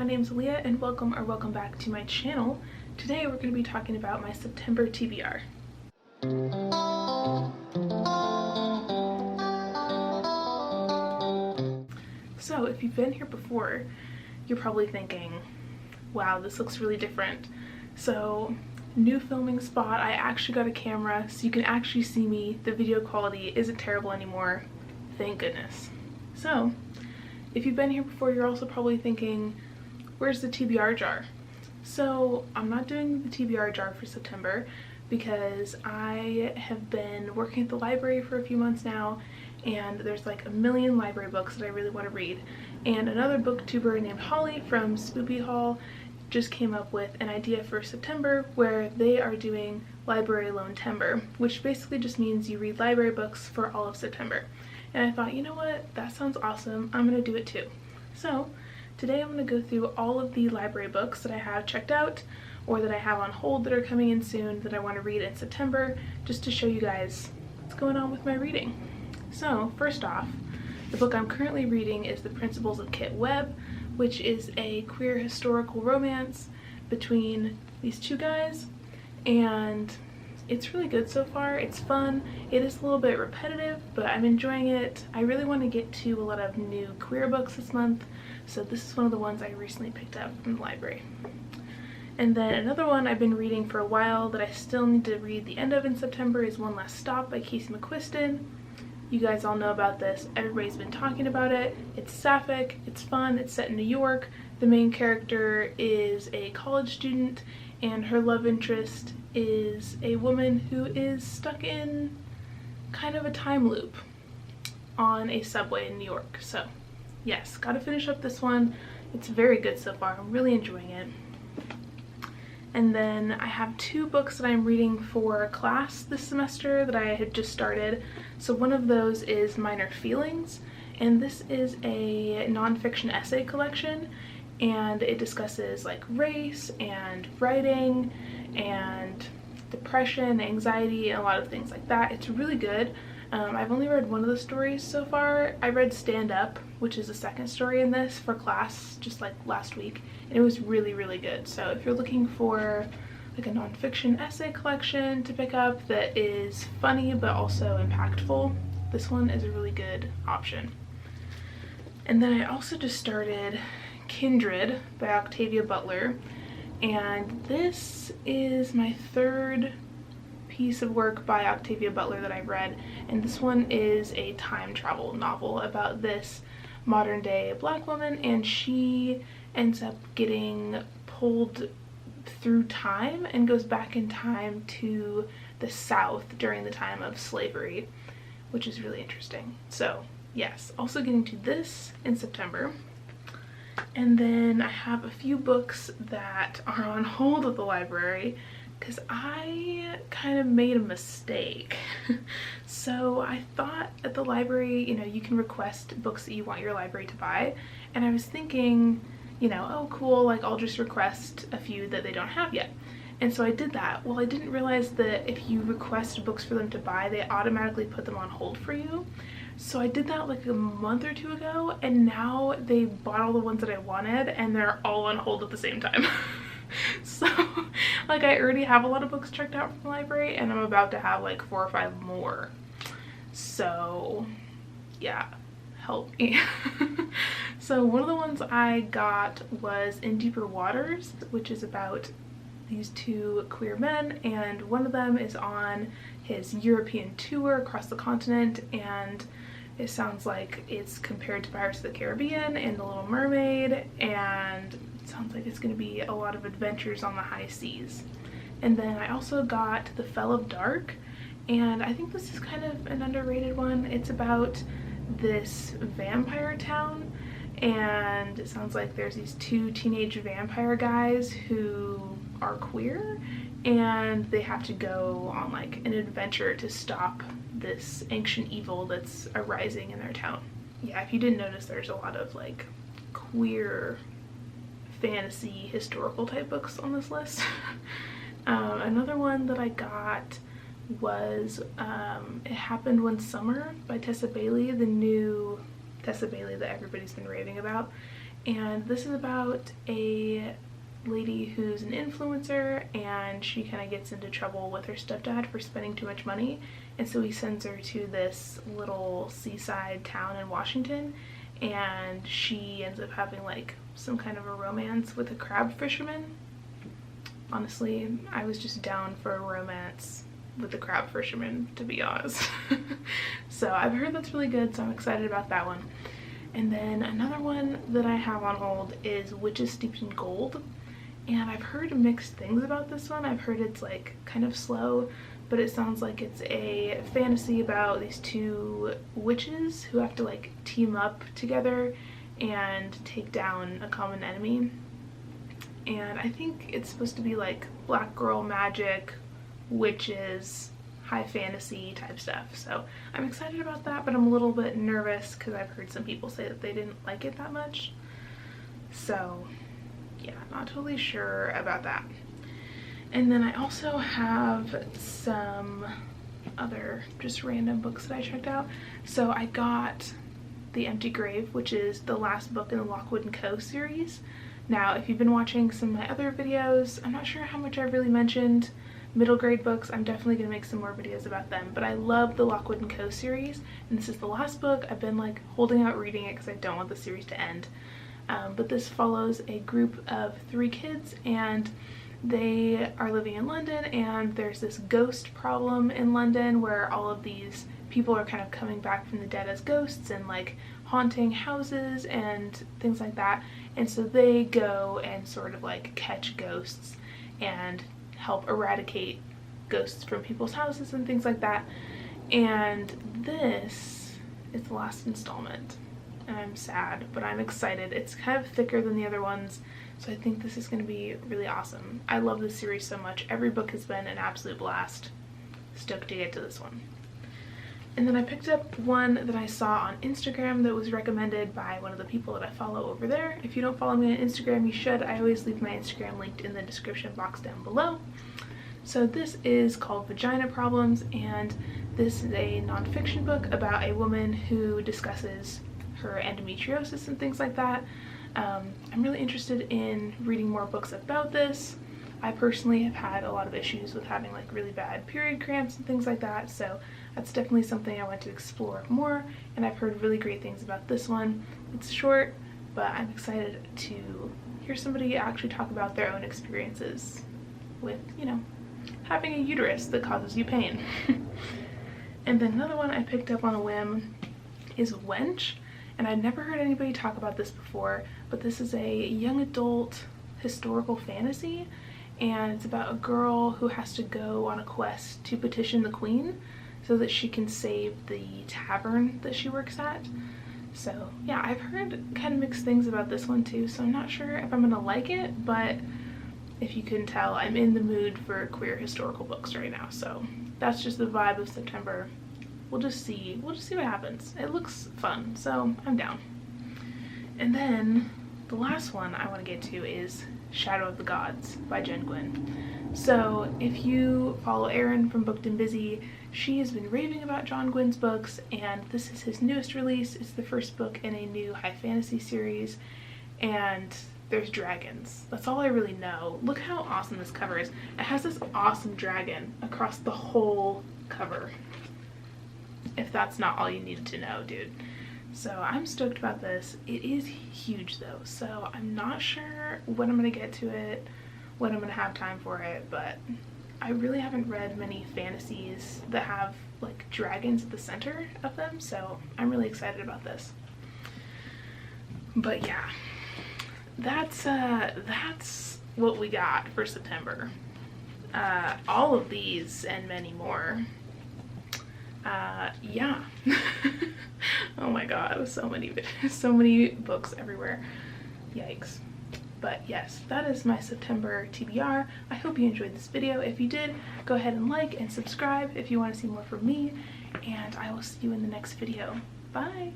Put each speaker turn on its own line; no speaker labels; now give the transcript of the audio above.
my name's Leah and welcome back to my channel. Today we're going to be talking about my September TBR. So if you've been here before, you're probably thinking, wow, this looks really different. So new filming spot, I actually got a camera so you can actually see me. The video quality isn't terrible anymore, thank goodness. So if you've been here before, you're also probably thinking, where's the TBR jar? So I'm not doing the TBR jar for September because I have been working at the library for a few months now, and there's like a million library books that I really want to read. And another booktuber named Holly from Spoopy Haul just came up with an idea for September where they are doing library Loantember, which basically just means you read library books for all of September. And I thought, you know what, that sounds awesome, I'm gonna do it too. So today I'm gonna go through all of the library books that I have checked out or that I have on hold that are coming in soon that I want to read in September, just to show you guys what's going on with my reading. So first off, the book I'm currently reading is The Principles of Kit Webb, which is a queer historical romance between these two guys, and it's really good so far. It's fun. It is a little bit repetitive, but I'm enjoying it. I really want to get to a lot of new queer books this month, so this is one of the ones I recently picked up from the library. And then another one I've been reading for a while that I still need to read the end of in September is One Last Stop by Casey McQuiston. You guys all know about this. Everybody's been talking about it. It's sapphic, it's fun, it's set in New York. The main character is a college student and her love interest is a woman who is stuck in kind of a time loop on a subway in New York. So yes, gotta finish up this one. It's very good so far. I'm really enjoying it. And then I have two books that I'm reading for class this semester that I had just started. So one of those is Minor Feelings, and this is a nonfiction essay collection, and it discusses like race and writing and depression, anxiety, and a lot of things like that. It's really good. I've only read one of the stories so far. I read Stand Up, which is the second story in this, for class just like last week, and it was really, really good. So if you're looking for like a nonfiction essay collection to pick up that is funny but also impactful, this one is a really good option. And then I also just started Kindred by Octavia Butler, and this is my third piece of work by Octavia Butler that I've read, and this one is a time travel novel about this modern day black woman, and she ends up getting pulled through time and goes back in time to the South during the time of slavery, which is really interesting. So yes, also getting to this in September. And then I have a few books that are on hold at the library because I kind of made a mistake. So I thought at the library, you know, you can request books that you want your library to buy, and I was thinking, you know, oh cool, like I'll just request a few that they don't have yet. And so I did that. Well, I didn't realize that if you request books for them to buy, they automatically put them on hold for you. So I did that like a month or two ago, and now they bought all the ones that I wanted and they're all on hold at the same time. So like I already have a lot of books checked out from the library, and I'm about to have like 4 or 5 more. So yeah, help me. So one of the ones I got was In Deeper Waters, which is about these two queer men, and one of them is on his European tour across the continent, and it sounds like it's compared to Pirates of the Caribbean and The Little Mermaid, and it sounds like it's going to be a lot of adventures on the high seas. And then I also got The Fell of Dark, and I think this is kind of an underrated one. It's about this vampire town, and it sounds like there's these two teenage vampire guys who are queer, and they have to go on like an adventure to stop this ancient evil that's arising in their town. Yeah, if you didn't notice, there's a lot of like queer fantasy historical type books on this list. Another one that I got was It Happened One Summer by Tessa Bailey, the new Tessa Bailey that everybody's been raving about. And this is about a lady who's an influencer, and she kind of gets into trouble with her stepdad for spending too much money, and so he sends her to this little seaside town in Washington, and she ends up having like some kind of a romance with a crab fisherman. Honestly, I was just down for a romance with the crab fisherman, to be honest. So I've heard that's really good, so I'm excited about that one. And then another one that I have on hold is Witches Steeped in Gold, and I've heard mixed things about this one. I've heard it's like kind of slow, but it sounds like it's a fantasy about these two witches who have to like team up together and take down a common enemy. And I think it's supposed to be like black girl magic, witches, high fantasy type stuff. So I'm excited about that, but I'm a little bit nervous because I've heard some people say that they didn't like it that much. So yeah, not totally sure about that. And then I also have some other just random books that I checked out. So I got The Empty Grave, which is the last book in the Lockwood & Co. series. Now, if you've been watching some of my other videos, I'm not sure how much I've really mentioned middle grade books. I'm definitely going to make some more videos about them, but I love the Lockwood & Co. series, and this is the last book. I've been like holding out reading it because I don't want the series to end. But this follows a group of 3 kids, and they are living in London, and there's this ghost problem in London where all of these people are kind of coming back from the dead as ghosts and like haunting houses and things like that. And so they go and sort of like catch ghosts and help eradicate ghosts from people's houses and things like that. And this is the last installment, and I'm sad, but I'm excited. It's kind of thicker than the other ones, so I think this is going to be really awesome. I love this series so much. Every book has been an absolute blast. Stoked to get to this one. And then I picked up one that I saw on Instagram that was recommended by one of the people that I follow over there. If you don't follow me on Instagram, you should. I always leave my Instagram linked in the description box down below. So this is called Vagina Problems, and this is a nonfiction book about a woman who discusses her endometriosis and things like that. I'm really interested in reading more books about this. I personally have had a lot of issues with having like really bad period cramps and things like that, so that's definitely something I want to explore more, and I've heard really great things about this one. It's short, but I'm excited to hear somebody actually talk about their own experiences with, you know, having a uterus that causes you pain. And then another one I picked up on a whim is Wench, and I'd never heard anybody talk about this before, but this is a young adult historical fantasy, and it's about a girl who has to go on a quest to petition the queen so that she can save the tavern that she works at. So yeah, I've heard kind of mixed things about this one too, so I'm not sure if I'm gonna like it, but if you can tell, I'm in the mood for queer historical books right now, so that's just the vibe of September. We'll just see what happens. It looks fun, so I'm down. And then the last one I want to get to is Shadow of the Gods by Jen Gwynn. So if you follow Erin from Booked and Busy, she has been raving about John Gwynn's books, and this is his newest release. It's the first book in a new high fantasy series, and there's dragons. That's all I really know. Look how awesome this cover is. It has this awesome dragon across the whole cover. If that's not all you needed to know, dude. So I'm stoked about this. It is huge though, so I'm not sure when I'm gonna get to it, when I'm gonna have time for it, but I really haven't read many fantasies that have like dragons at the center of them, so I'm really excited about this. But yeah, that's what we got for September. All of these and many more. Yeah. Oh my god, so many books everywhere. Yikes. But yes, that is my September TBR. I hope you enjoyed this video. If you did, go ahead and like and subscribe if you want to see more from me, and I will see you in the next video. Bye!